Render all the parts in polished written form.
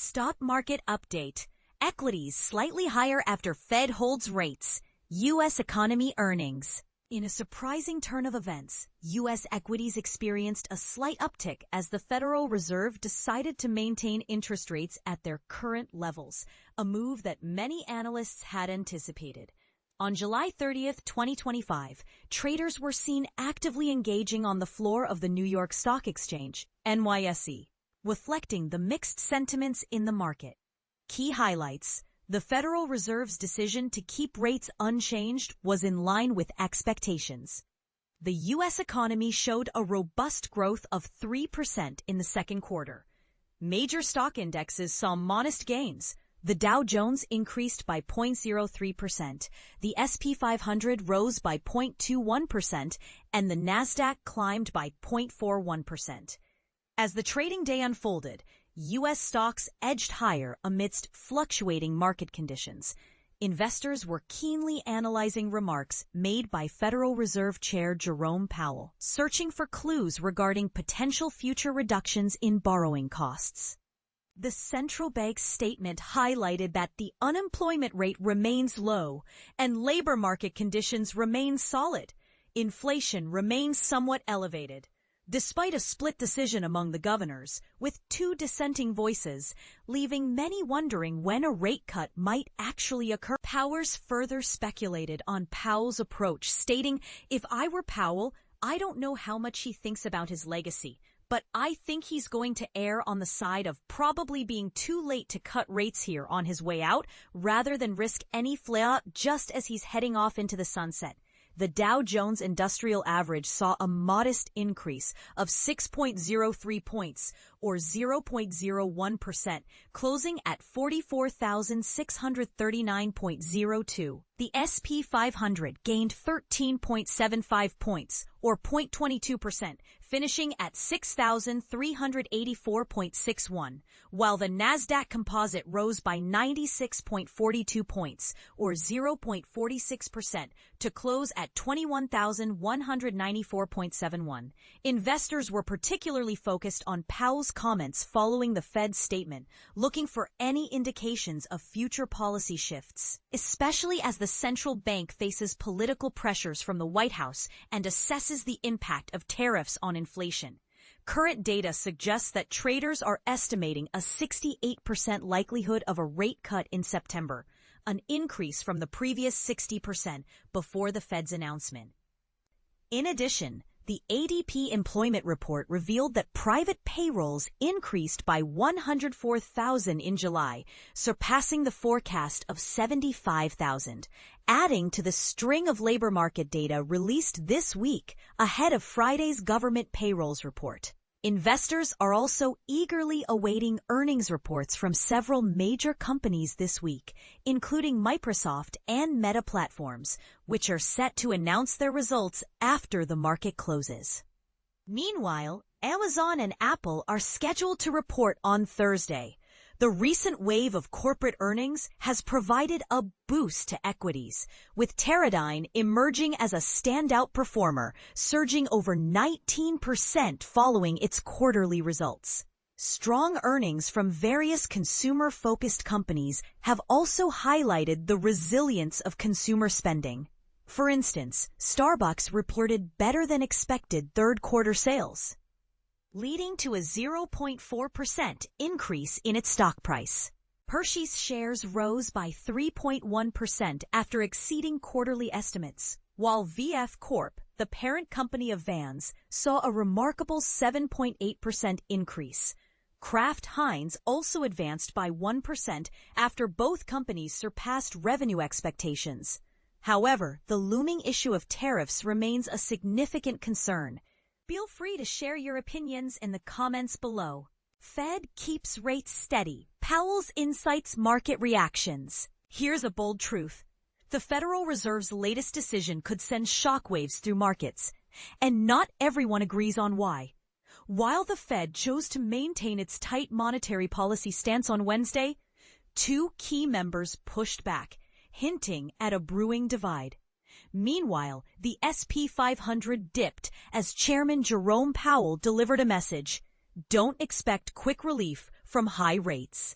Stock market update. Equities slightly higher after Fed holds rates. U.S. economy earnings. In a surprising turn of events, U.S. equities experienced a slight uptick as the Federal Reserve decided to maintain interest rates at their current levels, a move that many analysts had anticipated. On July 30th, 2025, traders were seen actively engaging on the floor of the New York Stock Exchange, NYSE, reflecting the mixed sentiments in the market. Key highlights. The Federal Reserve's decision to keep rates unchanged was in line with expectations. The U.S. economy showed a robust growth of 3% in the second quarter. Major stock indexes saw modest gains. The Dow Jones increased by 0.03%, the S&P 500 rose by 0.21%, and the Nasdaq climbed by 0.41%. As the trading day unfolded, U.S. stocks edged higher amidst fluctuating market conditions. Investors were keenly analyzing remarks made by Federal Reserve Chair Jerome Powell, searching for clues regarding potential future reductions in borrowing costs. The central bank's statement highlighted that the unemployment rate remains low and labor market conditions remain solid. Inflation remains somewhat elevated. Despite a split decision among the governors, with two dissenting voices, leaving many wondering when a rate cut might actually occur. Powers further speculated on Powell's approach, stating, "If I were Powell, I don't know how much he thinks about his legacy, but I think he's going to err on the side of probably being too late to cut rates here on his way out, rather than risk any flare-up just as he's heading off into the sunset." The Dow Jones Industrial Average saw a modest increase of 6.03 points, or 0.01%, closing at 44,639.02. The S&P 500 gained 13.75 points, or 0.22%, finishing at 6,384.61, while the Nasdaq Composite rose by 96.42 points, or 0.46%, to close at 21,194.71. Investors were particularly focused on Powell's comments following the Fed's statement, looking for any indications of future policy shifts, especially as the central bank faces political pressures from the White House and assesses the impact of tariffs on inflation. Current data suggests that traders are estimating a 68% likelihood of a rate cut in September, an increase from the previous 60% before the Fed's announcement. In addition, the ADP employment report revealed that private payrolls increased by 104,000 in July, surpassing the forecast of 75,000, adding to the string of labor market data released this week ahead of Friday's government payrolls report. Investors are also eagerly awaiting earnings reports from several major companies this week, including Microsoft and Meta Platforms, which are set to announce their results after the market closes. Meanwhile, Amazon and Apple are scheduled to report on Thursday. The recent wave of corporate earnings has provided a boost to equities, with Teradyne emerging as a standout performer, surging over 19% following its quarterly results. Strong earnings from various consumer-focused companies have also highlighted the resilience of consumer spending. For instance, Starbucks reported better-than-expected third-quarter sales, leading to a 0.4% increase in its stock price. Hershey's shares rose by 3.1% after exceeding quarterly estimates, while VF Corp, the parent company of Vans, saw a remarkable 7.8% increase. Kraft Heinz also advanced by 1% after both companies surpassed revenue expectations. However, the looming issue of tariffs remains a significant concern. Feel free to share your opinions in the comments below. Fed keeps rates steady. Powell's insights market reactions. Here's a bold truth. The Federal Reserve's latest decision could send shockwaves through markets, and not everyone agrees on why. While the Fed chose to maintain its tight monetary policy stance on Wednesday, two key members pushed back, hinting at a brewing divide. Meanwhile, the S&P 500 dipped as Chairman Jerome Powell delivered a message: don't expect quick relief from high rates.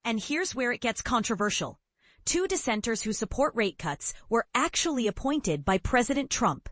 And here's where it gets controversial. Two dissenters who support rate cuts were actually appointed by President Trump.